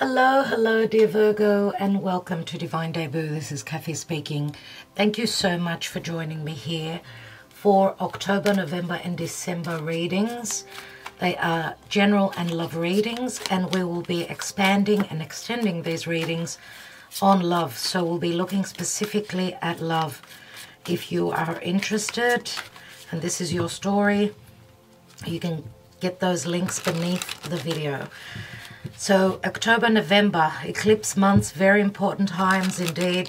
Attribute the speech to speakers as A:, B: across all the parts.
A: Hello, dear Virgo, and welcome to Divine Debut. This is Kathy speaking. Thank you so much for joining me here for October, November, and December readings. They are general and love readings, and we will be expanding and extending these readings on love. So we'll be looking specifically at love. If you are interested, and this is your story, you can get those links beneath the video. So October, November, eclipse months, very important times indeed,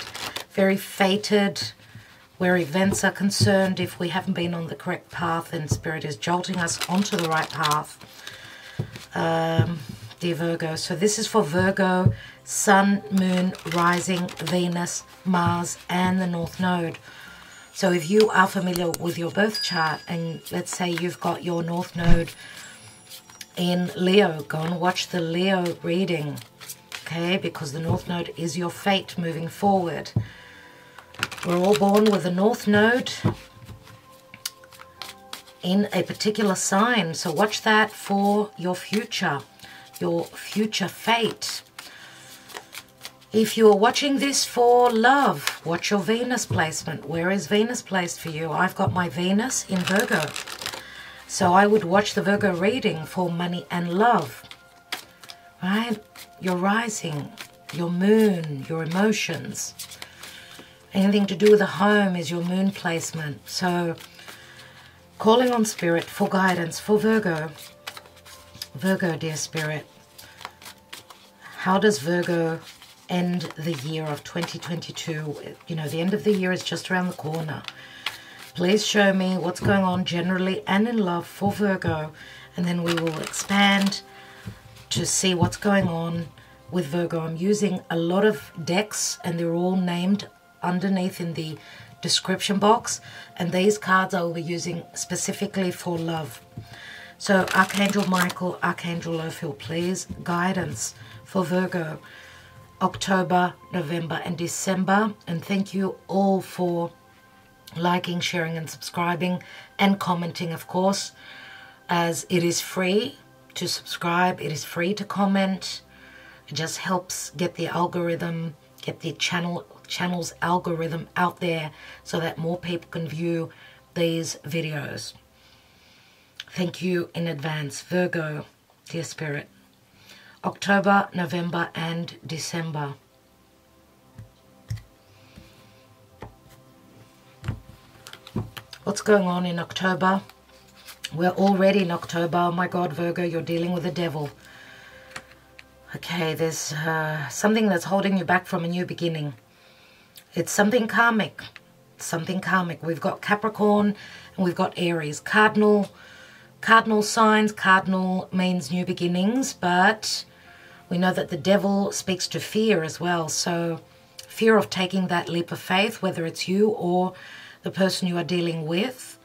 A: very fated where events are concerned. If we haven't been on the correct path and Spirit is jolting us onto the right path, dear Virgo. So this is for Virgo, Sun, Moon, Rising, Venus, Mars, and the North Node. So if you are familiar with your birth chart, and let's say you've got your North Node in Leo, go and watch the Leo reading, okay? Because the North Node is your fate moving forward. We're all born with a North Node in a particular sign, so watch that for your future fate. If you are watching this for love, watch your Venus placement. Where is Venus placed for you? I've got my Venus in Virgo. So I would watch the Virgo reading for money and love, right? Your rising, your moon, your emotions. Anything to do with the home is your moon placement. So calling on Spirit for guidance for Virgo. Virgo, dear Spirit, how does Virgo end the year of 2022? You know, the end of the year is just around the corner. Please show me what's going on generally and in love for Virgo, and then we will expand to see what's going on with Virgo. I'm using a lot of decks, and they're all named underneath in the description box, and these cards I will be using specifically for love. So Archangel Michael, Archangel Raphael, please, guidance for Virgo, October, November, and December. And thank you all for liking, sharing, and subscribing, and commenting, of course, as it is free to subscribe, it is free to comment. It just helps get the algorithm, get the channel's algorithm out there so that more people can view these videos. Thank you in advance. Virgo, dear Spirit, October, November, and December. What's going on in October? We're already in October. Oh my God, Virgo, you're dealing with the devil. Okay, there's something that's holding you back from a new beginning. It's something karmic. Something karmic. We've got Capricorn and we've got Aries. Cardinal signs. Cardinal means new beginnings, but we know that the devil speaks to fear as well. So fear of taking that leap of faith, whether it's you or the person you are dealing with.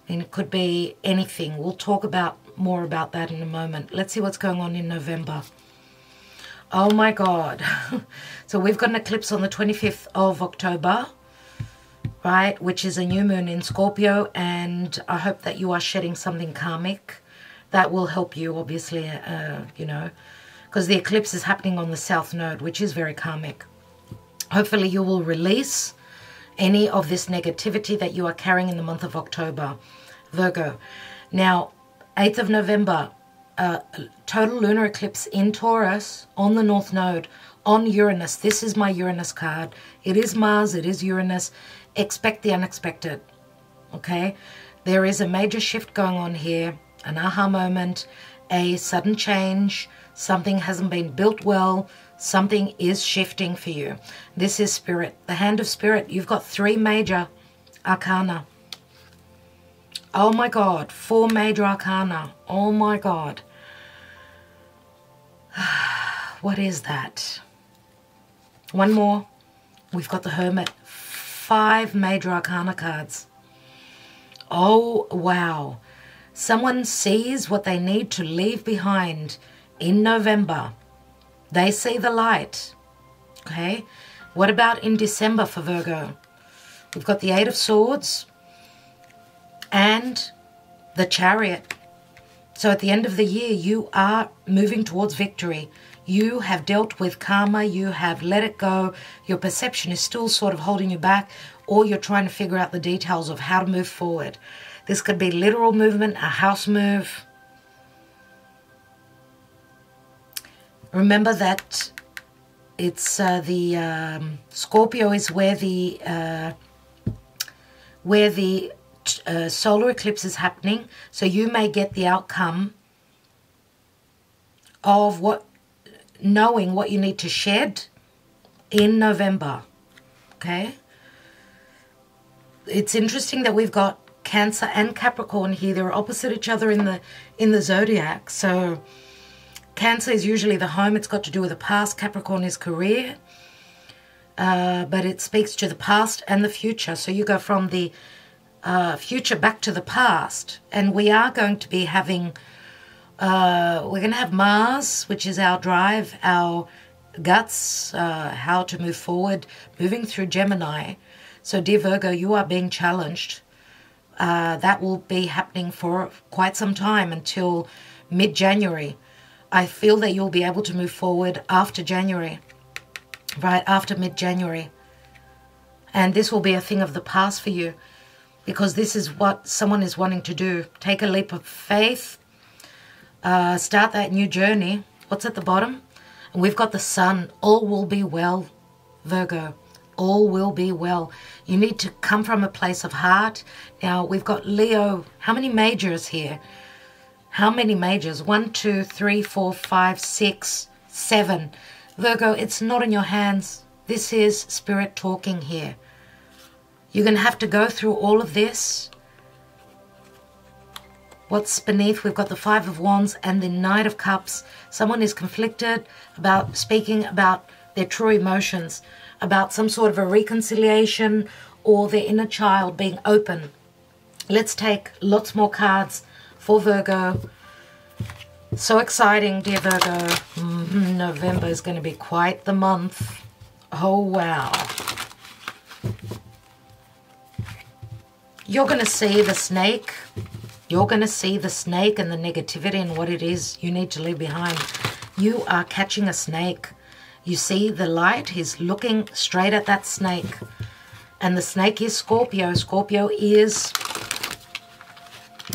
A: I mean, it could be anything. We'll talk more about that in a moment. Let's see what's going on in November. Oh my God. So we've got an eclipse on the 25th of October, right? Which is a new moon in Scorpio. And I hope that you are shedding something karmic. That will help you, obviously, you know, because the eclipse is happening on the South Node, which is very karmic. Hopefully you will release any of this negativity that you are carrying in the month of October, Virgo. Now, 8th of November, total lunar eclipse in Taurus on the North Node, on Uranus. This is my Uranus card. It is Mars, it is Uranus. Expect the unexpected, okay? There is a major shift going on here, an aha moment, a sudden change. Something hasn't been built well. Something is shifting for you. This is Spirit, the hand of Spirit. You've got 3 major arcana. Oh my God, 4 major arcana. Oh my God. What is that? One more. We've got the Hermit. 5 major arcana cards. Oh, wow. Someone sees what they need to leave behind in November. They see the light, okay? What about in December for Virgo? We've got the 8 of Swords and the Chariot. So at the end of the year, you are moving towards victory. You have dealt with karma, you have let it go, your perception is still sort of holding you back, or you're trying to figure out the details of how to move forward. This could be literal movement, a house move. Remember that it's the Scorpio is where the solar eclipse is happening. So you may get the outcome of knowing what you need to shed in November. Okay? It's interesting that we've got Cancer and Capricorn here. They're opposite each other in the zodiac. So Cancer is usually the home. It's got to do with the past. Capricorn is career. But it speaks to the past and the future. So you go from the future back to the past. And we are going to be having, we're going to have Mars, which is our drive, our guts, how to move forward, moving through Gemini. So dear Virgo, you are being challenged. That will be happening for quite some time until mid-January. I feel that you'll be able to move forward after January, right after mid-January. And this will be a thing of the past for you, because this is what someone is wanting to do. Take a leap of faith, start that new journey. What's at the bottom? And we've got the Sun. All will be well, Virgo. All will be well. You need to come from a place of heart. Now, we've got Leo. How many majors here? How many majors? 1, 2, 3, 4, 5, 6, 7. Virgo, it's not in your hands. This is Spirit talking here. You're going to have to go through all of this. What's beneath? We've got the Five of Wands and the Knight of Cups. Someone is conflicted about speaking about their true emotions, about some sort of a reconciliation or their inner child being open. Let's take lots more cards for Virgo. So exciting, dear Virgo. November is going to be quite the month. Oh, wow. You're going to see the snake. You're going to see the snake and the negativity and what it is you need to leave behind. You are catching a snake. You see the light. He's looking straight at that snake. And the snake is Scorpio. Scorpio is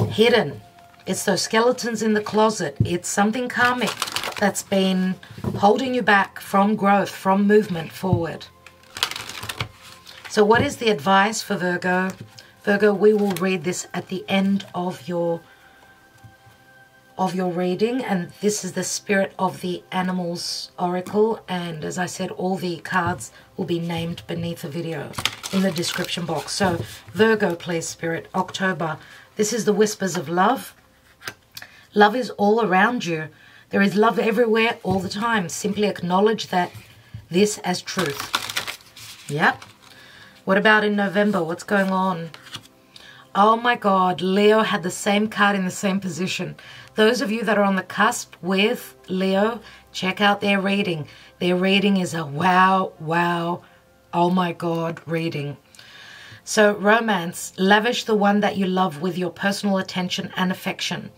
A: hidden. It's those skeletons in the closet. It's something karmic that's been holding you back from growth, from movement forward. So what is the advice for Virgo? Virgo, we will read this at the end of your reading, and this is the Spirit of the Animals Oracle, and as I said, all the cards will be named beneath the video in the description box. So Virgo, please, Spirit, October. This is the Whispers of Love. Love is all around you. There is love everywhere all the time. Simply acknowledge that this as truth. Yep. What about in November? What's going on? Oh my God, Leo had the same card in the same position. Those of you that are on the cusp with Leo, check out their reading. Their reading is a wow, wow, oh my God reading. So romance, lavish the one that you love with your personal attention and affection.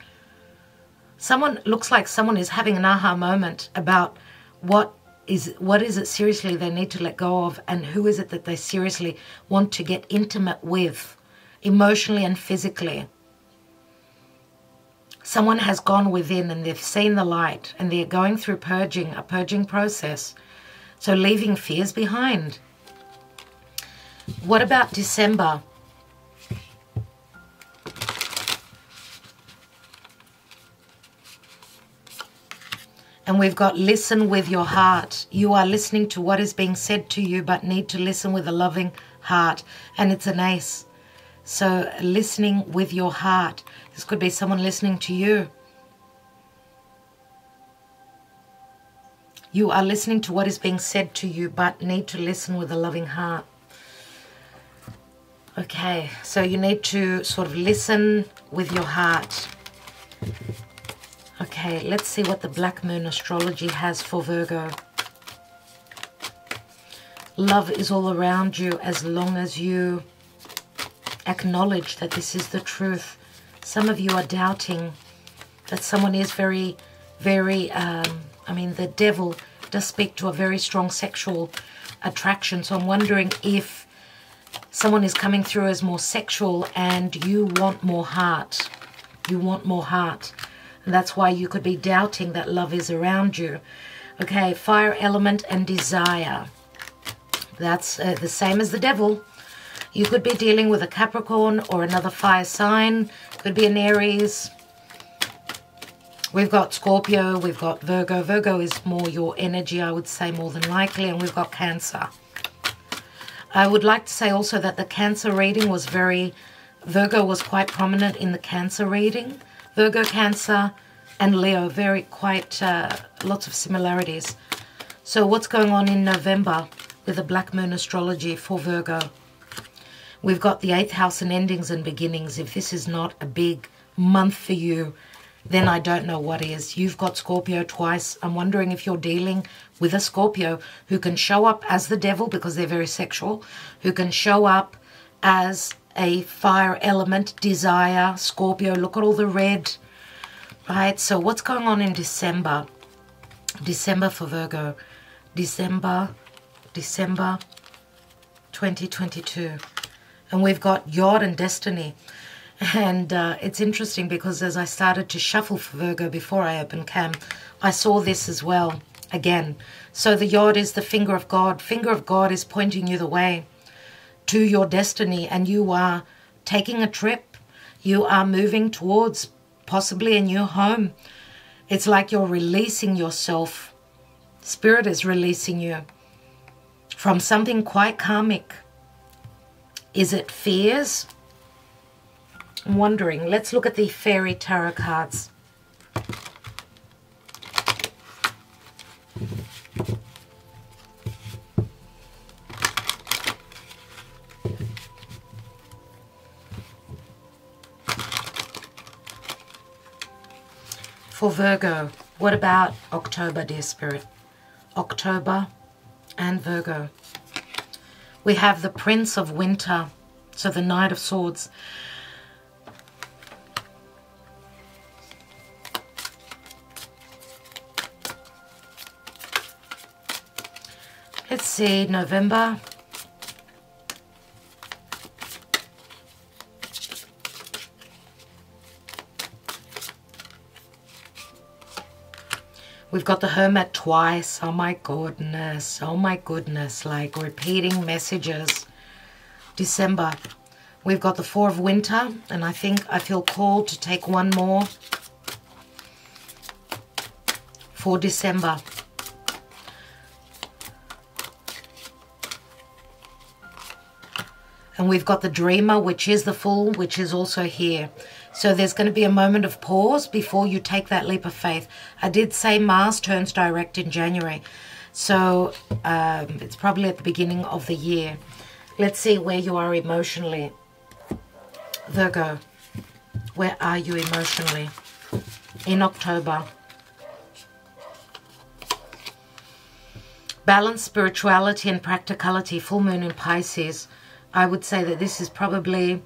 A: Someone, looks like someone is having an aha moment about what is it seriously they need to let go of, and who is it that they seriously want to get intimate with, emotionally and physically. Someone has gone within and they've seen the light, and they're going through purging, a purging process. So leaving fears behind. What about December? And we've got listen with your heart. You are listening to what is being said to you, but need to listen with a loving heart. And it's an ace. So listening with your heart. This could be someone listening to you. You are listening to what is being said to you, but need to listen with a loving heart. Okay, so you need to sort of listen with your heart. Okay, let's see what the Black Moon Astrology has for Virgo. Love is all around you as long as you acknowledge that this is the truth. Some of you are doubting that someone is very, very I mean, the devil does speak to a very strong sexual attraction. So I'm wondering if someone is coming through as more sexual and you want more heart. You want more heart. And that's why you could be doubting that love is around you. Okay, fire element and desire. That's the same as the devil. You could be dealing with a Capricorn or another fire sign. Could be an Aries. We've got Scorpio. We've got Virgo. Virgo is more your energy, I would say, more than likely. And we've got Cancer. I would like to say also that the Cancer reading was very... Virgo was quite prominent in the Cancer reading. Virgo, Cancer, and Leo. Very quite lots of similarities. So what's going on in November with the Black Moon Astrology for Virgo? We've got the 8th house and endings and beginnings. If this is not a big month for you, then I don't know what is. You've got Scorpio twice. I'm wondering if you're dealing with a Scorpio who can show up as the devil because they're very sexual, who can show up as a fire element, desire, Scorpio. Look at all the red, right? So what's going on in December? December for Virgo. December 2022. And we've got Yod and Destiny. And it's interesting because as I started to shuffle for Virgo before I opened cam, I saw this as well again. So the Yod is the finger of God. Finger of God is pointing you the way to your destiny, and you are taking a trip. You are moving towards possibly a new home. It's like you're releasing yourself. Spirit is releasing you from something quite karmic. Is it fears? I'm wondering. Let's look at the fairy tarot cards. For Virgo, what about October, dear Spirit? October and Virgo. We have the Prince of Winter, so the Knight of Swords. Let's see, November. We've got the Hermit twice. Oh my goodness. Oh my goodness. Like repeating messages. December. We've got the Four of Winter. And I think I feel called to take one more for December. And we've got the Dreamer, which is the Fool, which is also here. So there's going to be a moment of pause before you take that leap of faith. I did say Mars turns direct in January. So it's probably at the beginning of the year. Let's see where you are emotionally. Virgo, where are you emotionally in October? Balance, spirituality and practicality. Full moon in Pisces. I would say that this is probably...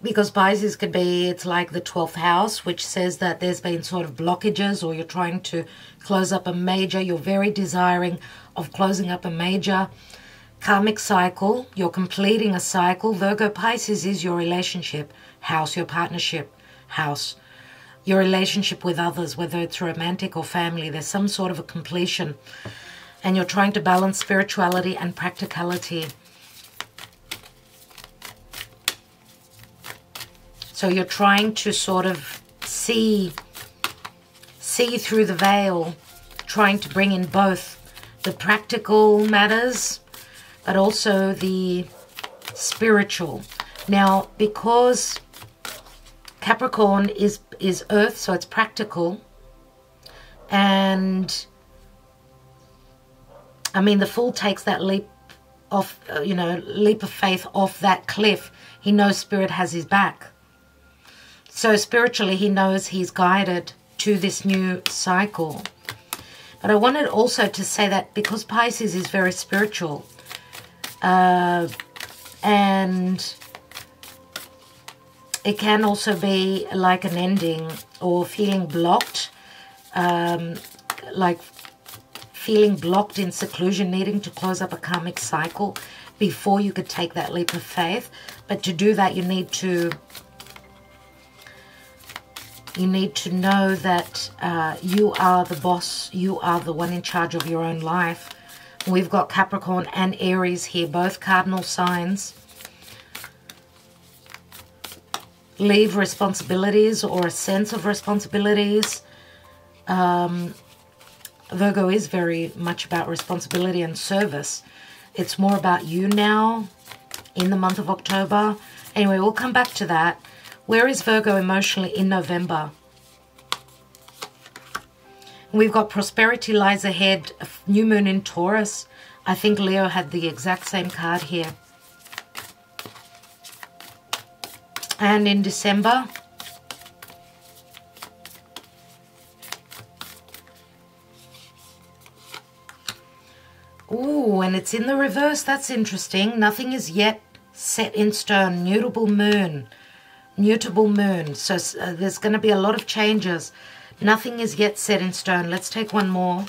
A: because Pisces could be, it's like the 12th house, which says that there's been sort of blockages or you're trying to close up a major, you're very desiring of closing up a major karmic cycle. You're completing a cycle. Virgo, Pisces is your relationship house, your partnership house, your relationship with others, whether it's romantic or family. There's some sort of a completion. And you're trying to balance spirituality and practicality. So you're trying to sort of see through the veil, trying to bring in both the practical matters, but also the spiritual. Now, because Capricorn is earth, so it's practical, and I mean, the Fool takes that leap off, leap of faith off that cliff. He knows Spirit has his back. So spiritually, he knows he's guided to this new cycle. But I wanted also to say that because Pisces is very spiritual, and It can also be like an ending or feeling blocked, like feeling blocked in seclusion, needing to close up a karmic cycle before you could take that leap of faith. But to do that, you need to know that you are the boss. You are the one in charge of your own life. We've got Capricorn and Aries here, both cardinal signs. Leave responsibilities or a sense of responsibilities. Virgo is very much about responsibility and service. It's more about you now in the month of October. Anyway, we'll come back to that. Where is Virgo emotionally in November? We've got prosperity lies ahead, new moon in Taurus. I think Leo had the exact same card here. And in December, ooh, and it's in the reverse. That's interesting. Nothing is yet set in stone. Mutable moon. Mutable moon. So there's going to be a lot of changes. Nothing is yet set in stone. Let's take one more.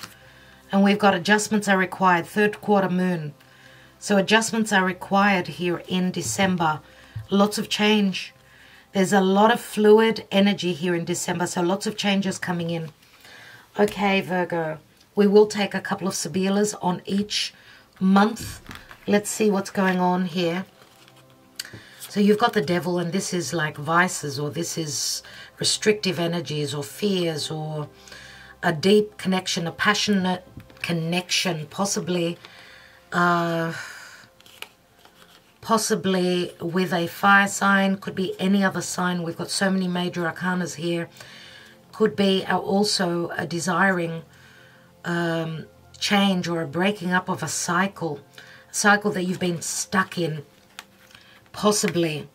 A: And we've got adjustments are required. Third quarter moon. So adjustments are required here in December. Lots of change. There's a lot of fluid energy here in December. So lots of changes coming in. Okay, Virgo. We will take a couple of Sibillas on each month. Let's see what's going on here. So you've got the devil, and this is like vices, or this is restrictive energies or fears, or a deep connection, a passionate connection, possibly with a fire sign, could be any other sign. We've got so many major arcanas here. Could be also a desiring change or a breaking up of a cycle that you've been stuck in, possibly.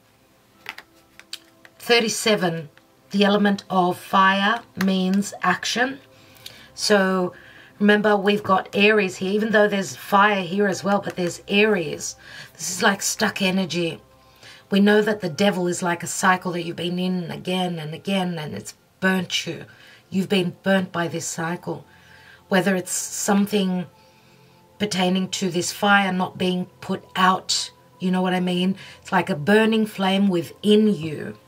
A: 37, the element of fire means action. So remember, we've got Aries here, even though there's fire here as well, but there's Aries. This is like stuck energy. We know that the devil is like a cycle that you've been in again and again, and it's burnt you. You've been burnt by this cycle. Whether it's something pertaining to this fire not being put out, you know what I mean? It's like a burning flame within you.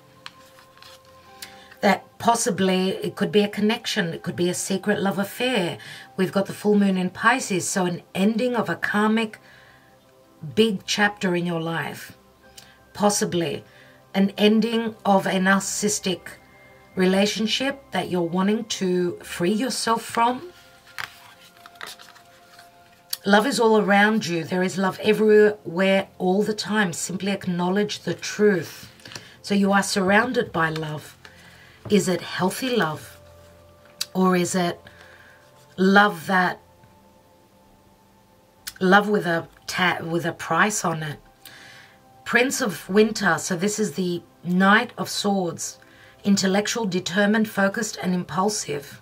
A: That possibly it could be a connection. It could be a secret love affair. We've got the full moon in Pisces. So an ending of a karmic big chapter in your life. Possibly an ending of a narcissistic relationship that you're wanting to free yourself from. Love is all around you. There is love everywhere all the time. Simply acknowledge the truth. So you are surrounded by love. Is it healthy love? Or is it love that, love with a price on it? Prince of Winter. So this is the Knight of Swords. Intellectual, determined, focused, and impulsive.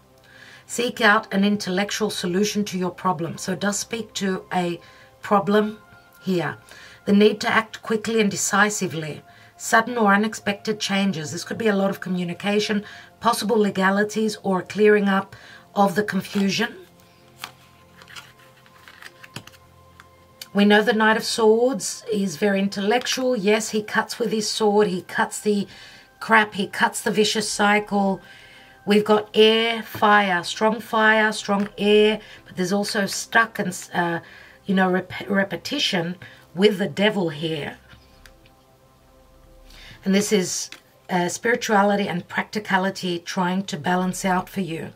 A: Seek out an intellectual solution to your problem. So it does speak to a problem here. The need to act quickly and decisively. Sudden or unexpected changes. This could be a lot of communication, possible legalities, or a clearing up of the confusion. We know the Knight of Swords is very intellectual. Yes, he cuts with his sword. He cuts the crap. He cuts the vicious cycle. We've got air, fire, strong air, but there's also stuck and, repetition with the devil here. And this is spirituality and practicality trying to balance out for you.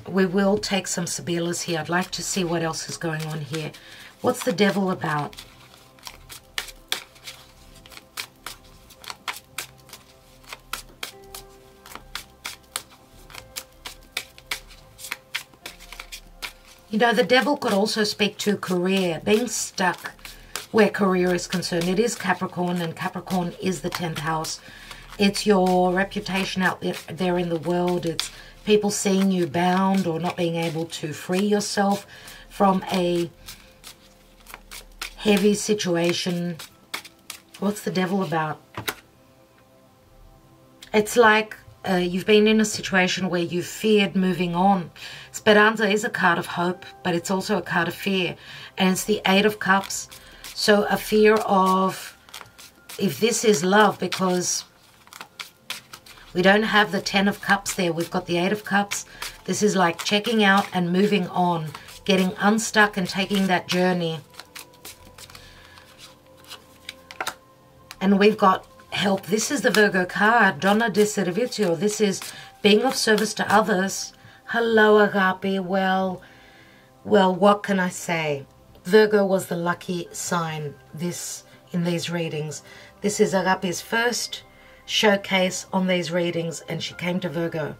A: We will take some Sibillas here. I'd like to see what else is going on here. What's the devil about? You know, the devil could also speak to career, being stuck where career is concerned. It is Capricorn, and Capricorn is the 10th house. It's your reputation out there in the world. It's people seeing you bound or not being able to free yourself from a heavy situation What's the devil about? It's like you've been in a situation where you've feared moving on. Speranza is a card of hope, but it's also a card of fear. And it's the Eight of Cups. So a fear of, if this is love, because we don't have the Ten of Cups there. We've got the Eight of Cups. This is like checking out and moving on, getting unstuck and taking that journey. And we've got help. This is the Virgo card, Donna di Servizio. This is being of service to others. Hello, Agape. Well, what can I say? Virgo was the lucky sign in these readings. This is Agape's first showcase on these readings, and she came to Virgo.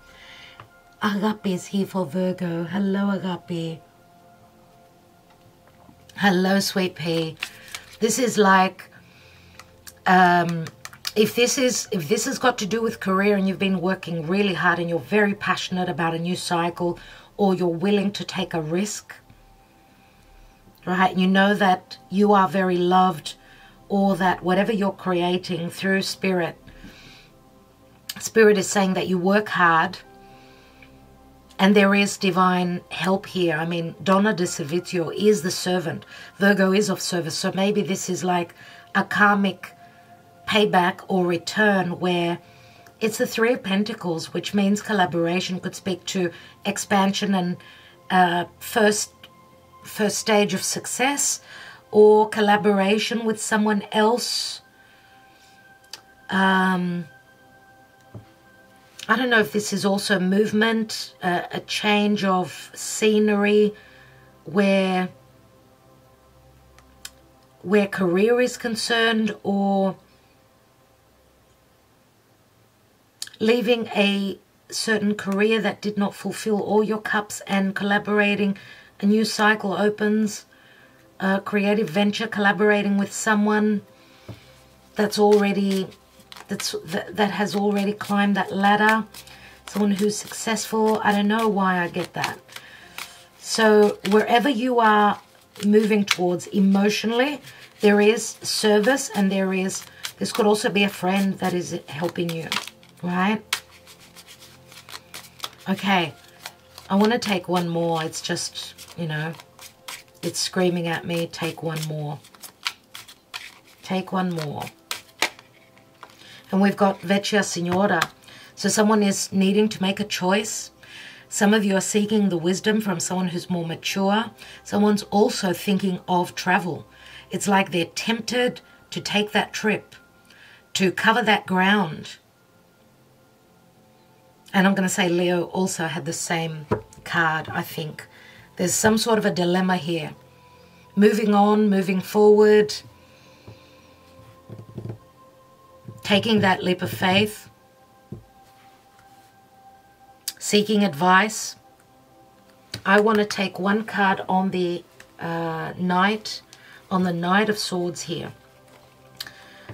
A: Agape is here for Virgo. Hello, Agape. Hello, sweet pea. This is like, if this has got to do with career and you've been working really hard and you're very passionate about a new cycle, or you're willing to take a risk, right? You know that you are very loved, or that whatever you're creating through Spirit is saying that you work hard and there is divine help here. I mean, Donna di Servizio is the servant. Virgo is of service. So maybe this is like a karmic payback or return, where it's the Three of Pentacles, which means collaboration. Could speak to expansion and first stage of success, or collaboration with someone else. I don't know if this is also movement, a change of scenery, where career is concerned, or leaving a certain career that did not fulfill all your cups and collaborating. A new cycle opens, a creative venture, collaborating with someone that has already climbed that ladder, someone who's successful. I don't know why I get that. So wherever you are moving towards emotionally, there is service, and this could also be a friend that is helping you, right? Okay, I want to take one more. It's just, you know, it's screaming at me. Take one more. Take one more. And we've got Vecchia Signora. So someone is needing to make a choice. Some of you are seeking the wisdom from someone who's more mature. Someone's also thinking of travel. It's like they're tempted to take that trip, to cover that ground. And I'm going to say Leo also had the same card, I think. There's some sort of a dilemma here. Moving on, moving forward. Taking that leap of faith. Seeking advice. I want to take one card on the Knight of Swords here.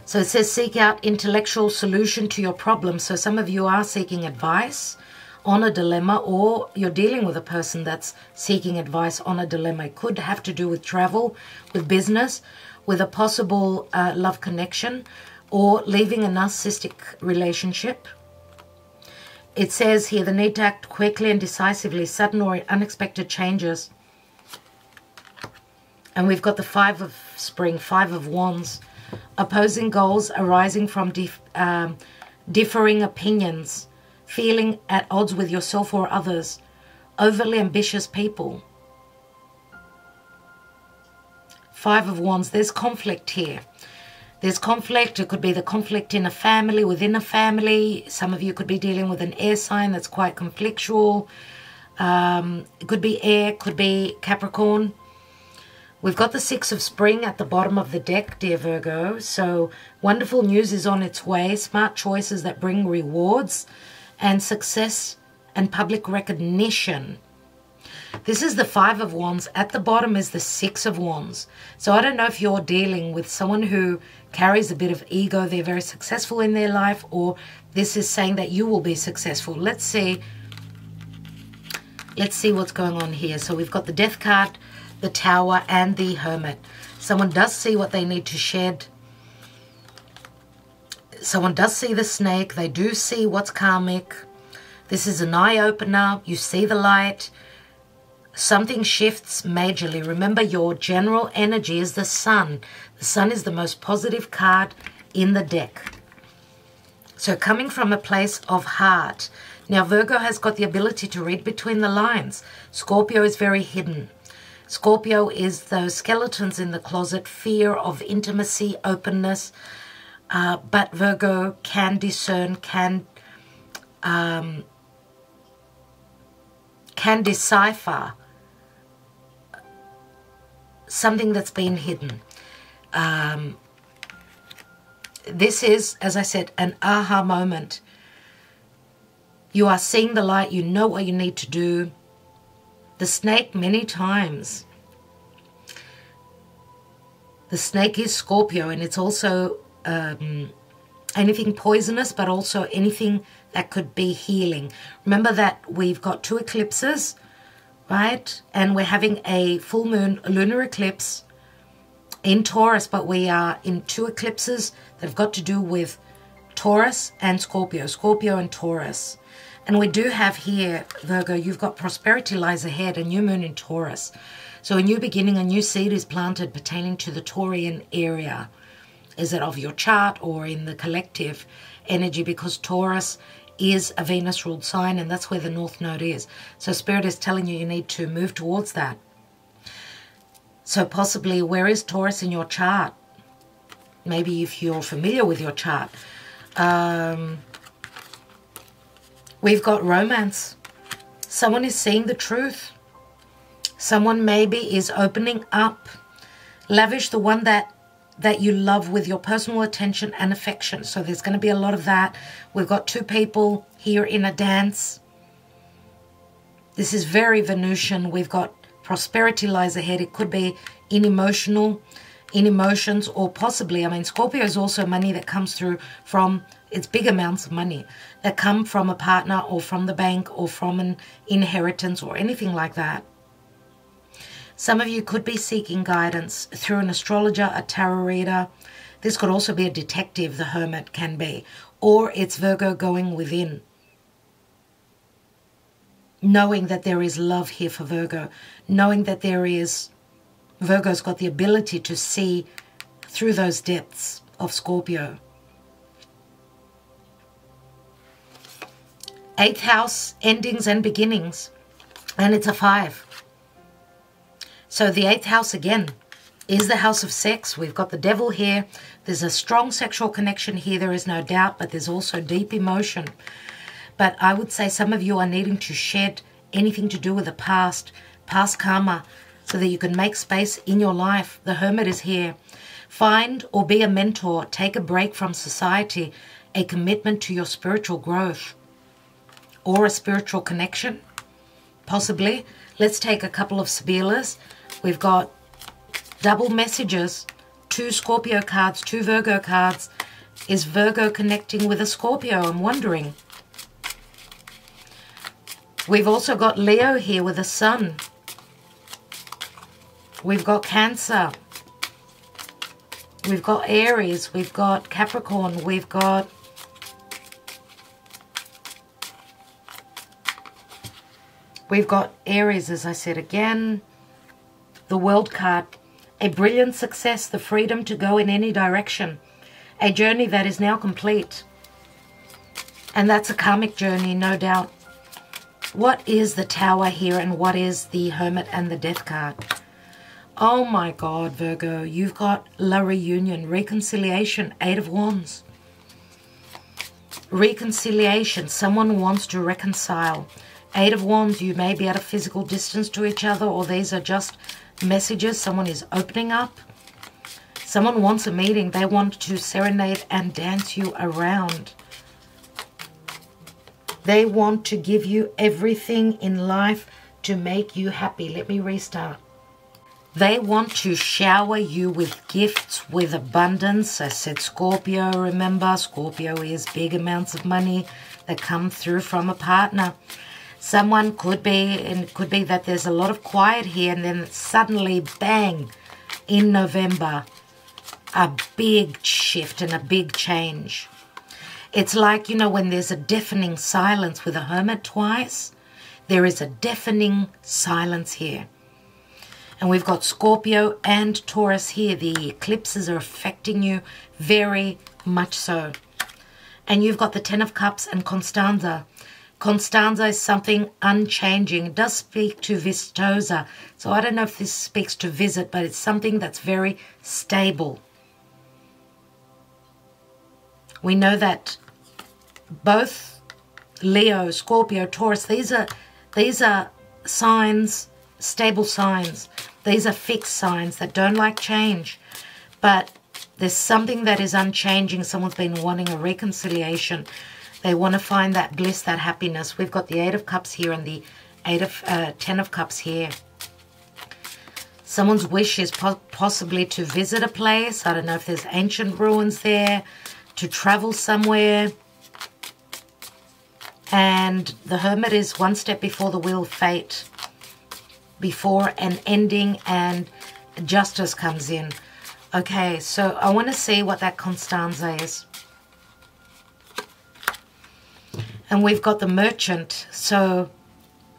A: So it says seek out intellectual solution to your problem. So some of you are seeking advice on a dilemma, or you're dealing with a person that's seeking advice on a dilemma. It could have to do with travel, with business, with a possible love connection, or leaving a narcissistic relationship. It says here the need to act quickly and decisively, sudden or unexpected changes. And we've got the Five of Spring, Five of Wands. Opposing goals arising from differing opinions, feeling at odds with yourself or others, overly ambitious people. Five of Wands, there's conflict here. There's conflict. It could be the conflict in a family, within a family. Some of you could be dealing with an air sign that's quite conflictual. It could be air, could be Capricorn. We've got the Six of Spring at the bottom of the deck, dear Virgo. So wonderful news is on its way. Smart choices that bring rewards and success and public recognition. This is the Five of Wands. At the bottom is the Six of Wands. So I don't know if you're dealing with someone who carries a bit of ego. They're very successful in their life, or this is saying that you will be successful. Let's see what's going on here. So we've got the Death card, the Tower, and the Hermit. Someone does see what they need to shed. Someone does see the snake. They do see what's karmic. This is an eye-opener. You see the light. Something shifts majorly. Remember, your general energy is the sun. The sun is the most positive card in the deck. So coming from a place of heart. Now, Virgo has got the ability to read between the lines. Scorpio is very hidden. Scorpio is those skeletons in the closet, fear of intimacy, openness. But Virgo can discern, can decipher something that's been hidden. This is, as I said, an aha moment. You are seeing the light. You know what you need to do. The snake, many times. The snake is Scorpio, and it's also anything poisonous, but also anything that could be healing. Remember that we've got 2 eclipses, right? And we're having a full moon, a lunar eclipse in Taurus, but we are in 2 eclipses that have got to do with Taurus and Scorpio, Scorpio and Taurus. And we do have here, Virgo, you've got prosperity lies ahead, a new moon in Taurus. So a new beginning, a new seed is planted pertaining to the Taurian area. Is it of your chart or in the collective energy? Because Taurus is a Venus-ruled sign, and that's where the North Node is. So Spirit is telling you need to move towards that. So possibly, where is Taurus in your chart? Maybe if you're familiar with your chart. We've got romance. Someone is seeing the truth. Someone maybe is opening up. Lavish the one that you love with your personal attention and affection. So there's going to be a lot of that. We've got 2 people here in a dance. This is very Venusian. We've got prosperity lies ahead. It could be in emotions, or possibly, I mean, Scorpio is also money that comes through from, it's big amounts of money that come from a partner or from the bank or from an inheritance or anything like that. Some of you could be seeking guidance through an astrologer, a tarot reader. This could also be a detective, the hermit can be. Or it's Virgo going within. Knowing that there is love here for Virgo. Knowing that there is, Virgo's got the ability to see through those depths of Scorpio. 8th house, endings and beginnings. And it's a 5. So the 8th house again is the house of sex. We've got the devil here. There's a strong sexual connection here, there is no doubt, but there's also deep emotion. But I would say some of you are needing to shed anything to do with the past karma, so that you can make space in your life. The hermit is here. Find or be a mentor. Take a break from society. A commitment to your spiritual growth. Or a spiritual connection, possibly. Let's take a couple of Sibillas. We've got double messages, 2 Scorpio cards, 2 Virgo cards. Is Virgo connecting with a Scorpio? I'm wondering. We've also got Leo here with a sun. We've got Cancer. We've got Aries. We've got Capricorn. We've got Aries, as I said again. The World card. A brilliant success, the freedom to go in any direction. A journey that is now complete. And that's a karmic journey, no doubt. What is the Tower here, and what is the Hermit and the Death card? Oh my God, Virgo, you've got La Reunion, reconciliation, 8 of Wands. Reconciliation, someone wants to reconcile. 8 of Wands, you may be at a physical distance to each other, or these are just messages. Someone is opening up. Someone wants a meeting. They want to serenade and dance you around. They want to give you everything in life to make you happy. Let me restart. They want to shower you with gifts, with abundance. I said Scorpio, remember? Scorpio is big amounts of money that come through from a partner. Someone could be, and it could be that there's a lot of quiet here, and then suddenly, bang, in November, a big shift and a big change. It's like, you know, when there's a deafening silence with a hermit twice, there is a deafening silence here. And we've got Scorpio and Taurus here. The eclipses are affecting you very much so. And you've got the Ten of Cups and Constanza. Constanza is something unchanging. It does speak to Vistosa. So I don't know if this speaks to visit, but it's something that's very stable. We know that both Leo, Scorpio, Taurus, these are signs, stable signs. These are fixed signs that don't like change. But there's something that is unchanging. Someone's been wanting a reconciliation. They want to find that bliss, that happiness. We've got the Eight of Cups here and the Ten of Cups here. Someone's wish is possibly to visit a place. I don't know if there's ancient ruins there. To travel somewhere. And the Hermit is one step before the Wheel of Fate. Before an ending and justice comes in. Okay, so I want to see what that Constanza is. And we've got the Merchant. So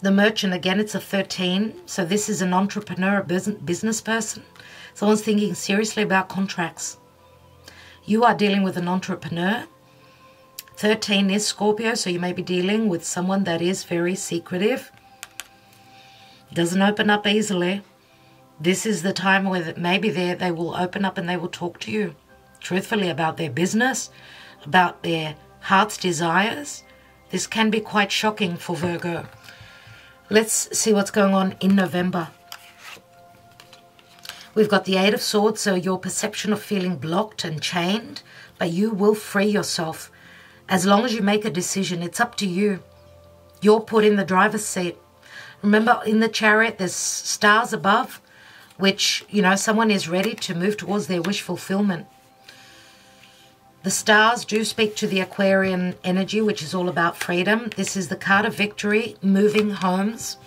A: the Merchant, again, it's a 13. So this is an entrepreneur, a business person. Someone's thinking seriously about contracts. You are dealing with an entrepreneur. 13 is Scorpio, so you may be dealing with someone that is very secretive. Doesn't open up easily. This is the time where maybe they will open up and they will talk to you truthfully about their business, about their heart's desires. This can be quite shocking for Virgo. Let's see what's going on in November. We've got the Eight of Swords, so your perception of feeling blocked and chained, but you will free yourself. As long as you make a decision, it's up to you. You're put in the driver's seat. Remember, in the Chariot, there's stars above, which, you know, someone is ready to move towards their wish fulfillment. The stars do speak to the Aquarian energy, which is all about freedom. This is the card of victory, moving homes.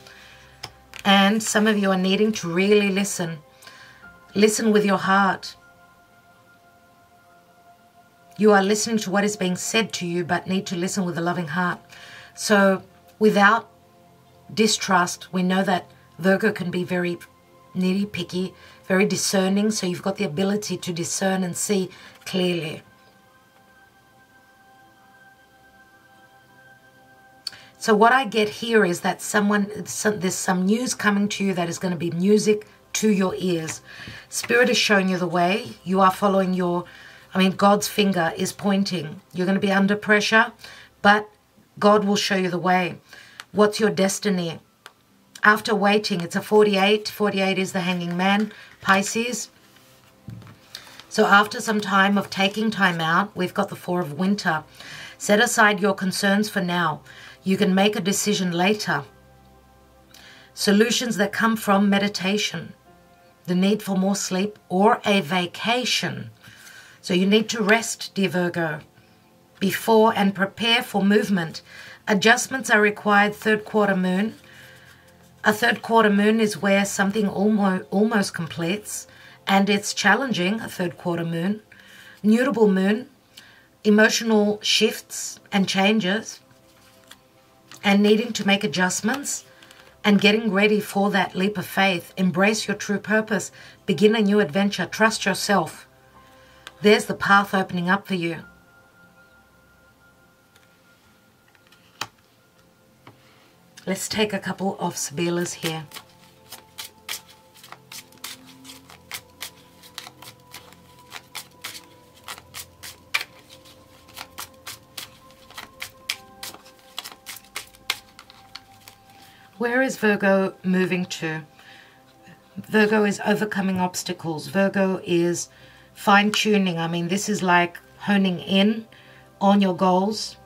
A: And some of you are needing to really listen. Listen with your heart. You are listening to what is being said to you, but need to listen with a loving heart. So without distrust, we know that Virgo can be very nitty picky, very discerning. So you've got the ability to discern and see clearly. So what I get here is that there's some news coming to you that is going to be music to your ears. Spirit is showing you the way. You are following God's finger is pointing. You're going to be under pressure, but God will show you the way. What's your destiny? After waiting, it's a 48. 48 is the hanging man, Pisces. So after some time of taking time out, we've got the Four of Winter. Set aside your concerns for now. You can make a decision later. Solutions that come from meditation, the need for more sleep, or a vacation. So you need to rest, dear Virgo, before and prepare for movement. Adjustments are required. Third quarter moon. A third quarter moon is where something almost completes, and it's challenging, a third quarter moon. Mutable moon, emotional shifts and changes, and needing to make adjustments and getting ready for that leap of faith. Embrace your true purpose. Begin a new adventure. Trust yourself. There's the path opening up for you. Let's take a couple of Sibillas here. Where is Virgo moving to? Virgo is overcoming obstacles. Virgo is fine-tuning. I mean, this is like honing in on your goals,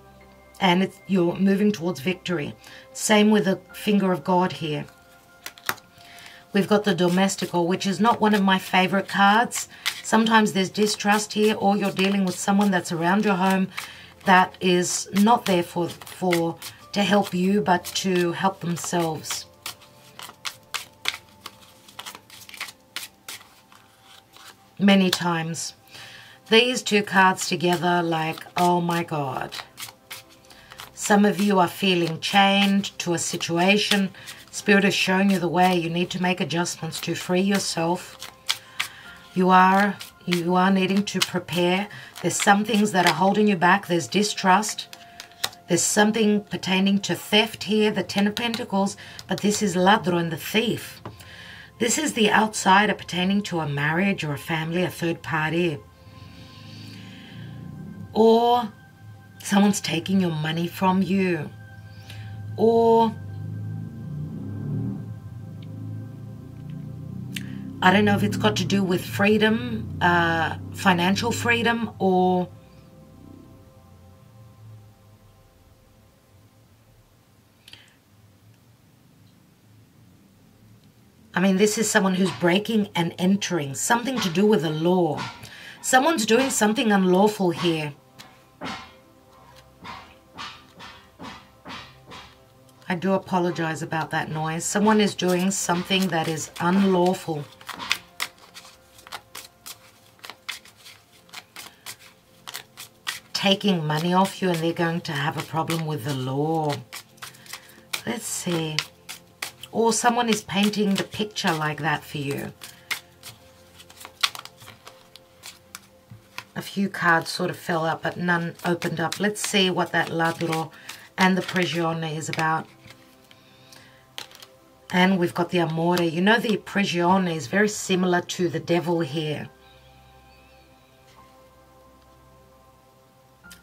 A: and you're moving towards victory. Same with the finger of God here. We've got the Domestical, which is not one of my favorite cards. Sometimes there's distrust here, or you're dealing with someone that's around your home that is not there to help you, but to help themselves. Many times. These two cards together, like, oh my God. Some of you are feeling chained to a situation. Spirit is showing you the way. You need to make adjustments to free yourself. You are needing to prepare. There's some things that are holding you back. There's distrust. There's something pertaining to theft here, the Ten of Pentacles, but this is ladron, the thief. This is the outsider pertaining to a marriage or a family, a third party. Or someone's taking your money from you. Or I don't know if it's got to do with freedom, financial freedom, or I mean, this is someone who's breaking and entering, something to do with the law. Someone's doing something unlawful here. I do apologize about that noise. Someone is doing something that is unlawful. Taking money off you, and they're going to have a problem with the law. Let's see. Or someone is painting the picture like that for you. A few cards sort of fell out, but none opened up. Let's see what that ladro and the prigione is about. And we've got the amore. You know, the prigione is very similar to the devil here.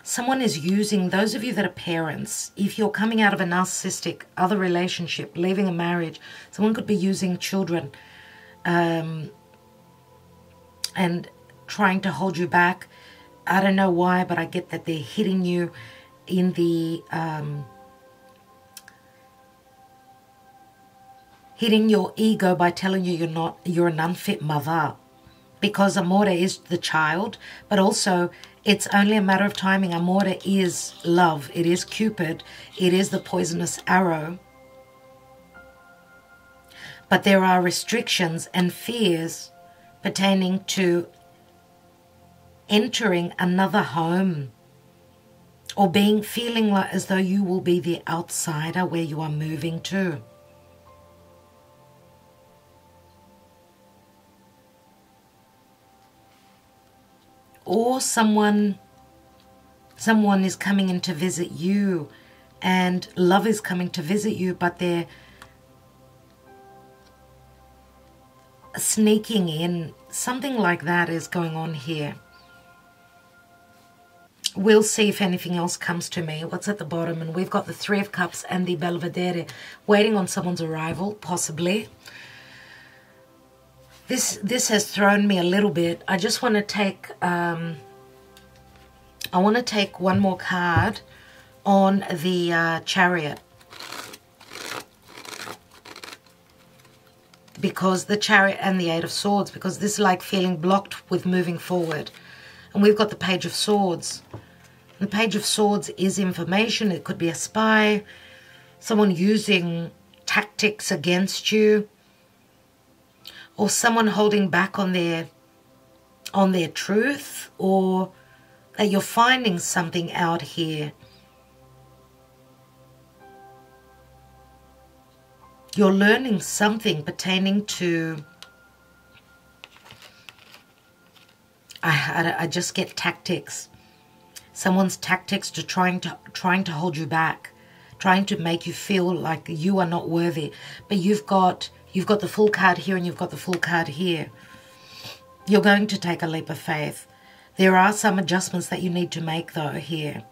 A: Someone is using, those of you that are parents, if you're coming out of a narcissistic other relationship, leaving a marriage, someone could be using children and trying to hold you back. I don't know why, but I get that they're hitting you in the, hitting your ego by telling you you're an unfit mother. Because amore is the child, but also it's only a matter of timing. Amore is love. It is Cupid. It is the poisonous arrow. But there are restrictions and fears pertaining to entering another home or feeling like as though you will be the outsider where you are moving to. Or someone is coming in to visit you, and love is coming to visit you, but they're sneaking in. Something like that is going on here. We'll see if anything else comes to me. What's at the bottom? And we've got the Three of Cups and the Belvedere, waiting on someone's arrival, possibly. This has thrown me a little bit. I just want to take one more card on the Chariot, because the Chariot and the Eight of Swords, because this is like feeling blocked with moving forward. And we've got the Page of Swords. The Page of Swords is information. It could be a spy, someone using tactics against you, or someone holding back on their truth, or that you're finding something out here. You're learning something pertaining to, I just get tactics. Someone's tactics to trying to hold you back, trying to make you feel like you are not worthy. But you've got the Fool card here and you've got the Fool card here. You're going to take a leap of faith. There are some adjustments that you need to make though here.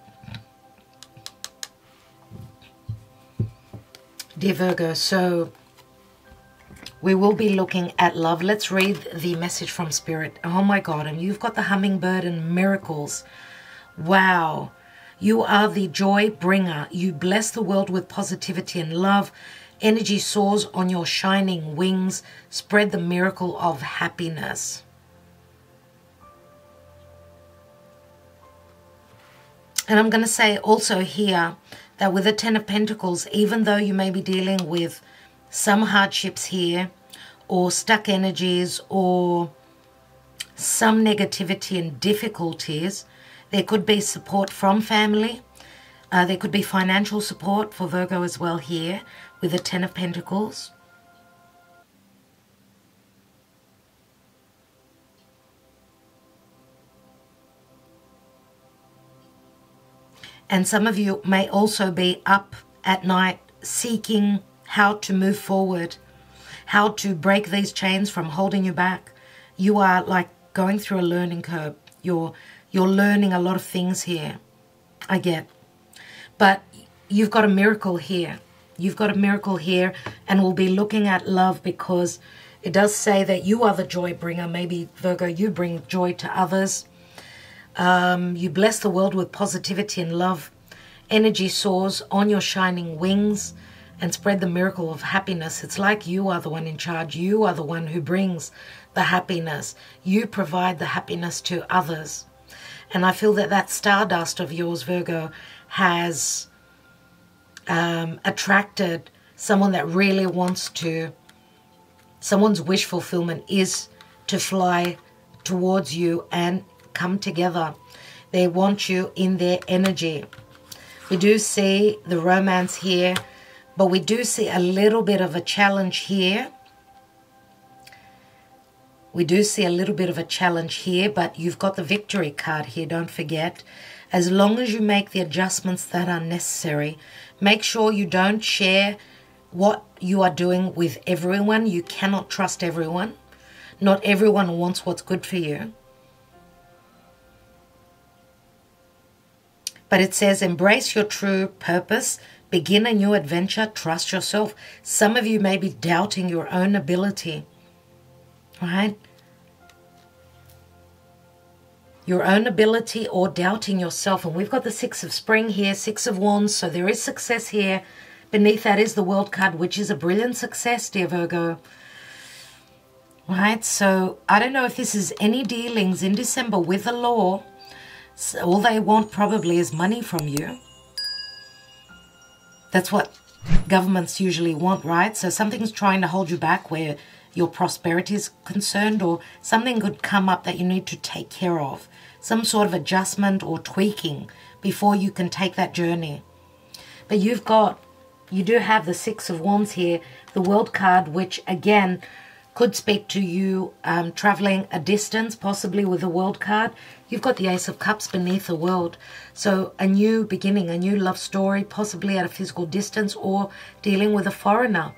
A: Dear Virgo, so we will be looking at love. Let's read the message from Spirit. Oh my God, and you've got the hummingbird and miracles. Wow. You are the joy bringer. You bless the world with positivity and love. Energy soars on your shining wings. Spread the miracle of happiness. And I'm going to say also here that with the Ten of Pentacles, even though you may be dealing with some hardships here, or stuck energies, or some negativity and difficulties. There could be support from family. There could be financial support for Virgo as well here with the Ten of Pentacles. And some of you may also be up at night seeking how to move forward, how to break these chains from holding you back. You are like going through a learning curve. You're learning a lot of things here, I get. But you've got a miracle here. You've got a miracle here, and we'll be looking at love because it does say that you are the joy bringer. Maybe, Virgo, you bring joy to others. You bless the world with positivity and love. Energy soars on your shining wings and spread the miracle of happiness. It's like you are the one in charge. You are the one who brings the happiness. You provide the happiness to others. And I feel that that stardust of yours, Virgo, has attracted someone that really wants to, someone's wish fulfillment is to fly towards you and come together. They want you in their energy. We do see the romance here, but we do see a little bit of a challenge here. We do see a little bit of a challenge here, but you've got the victory card here, don't forget. As long as you make the adjustments that are necessary, make sure you don't share what you are doing with everyone. You cannot trust everyone. Not everyone wants what's good for you. But it says, embrace your true purpose, begin a new adventure, trust yourself. Some of you may be doubting your own ability, right? Your own ability or doubting yourself. And we've got the Six of Spring here, Six of Wands, so there is success here. Beneath that is the World card, which is a brilliant success, dear Virgo. Right, so I don't know if this is any dealings in December with the law. So all they want probably is money from you. That's what governments usually want, right? So something's trying to hold you back where your prosperity is concerned, or something could come up that you need to take care of. Some sort of adjustment or tweaking before you can take that journey. But you do have the Six of Wands here, the World card, which again could speak to you traveling a distance, possibly with the World card. You've got the Ace of Cups beneath the World. So a new beginning, a new love story, possibly at a physical distance or dealing with a foreigner.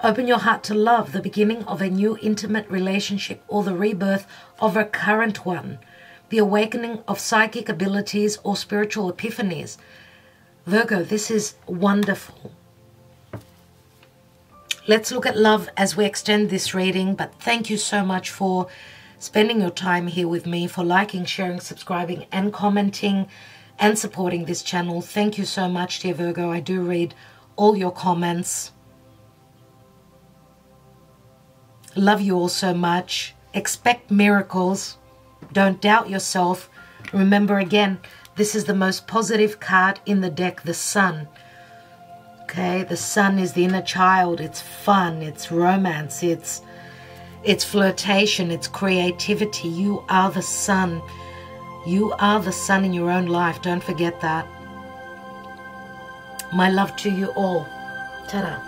A: Open your heart to love, the beginning of a new intimate relationship or the rebirth of a current one. The awakening of psychic abilities or spiritual epiphanies. Virgo, this is wonderful. Let's look at love as we extend this reading, but thank you so much for spending your time here with me, for liking, sharing, subscribing, and commenting, and supporting this channel. Thank you so much, dear Virgo. I do read all your comments. Love you all so much. Expect miracles. Don't doubt yourself. Remember again, this is the most positive card in the deck, the Sun. Okay, the Sun is the inner child. It's fun, it's romance, it's flirtation, it's creativity. You are the Sun. You are the Sun in your own life. Don't forget that. My love to you all. Ta-da.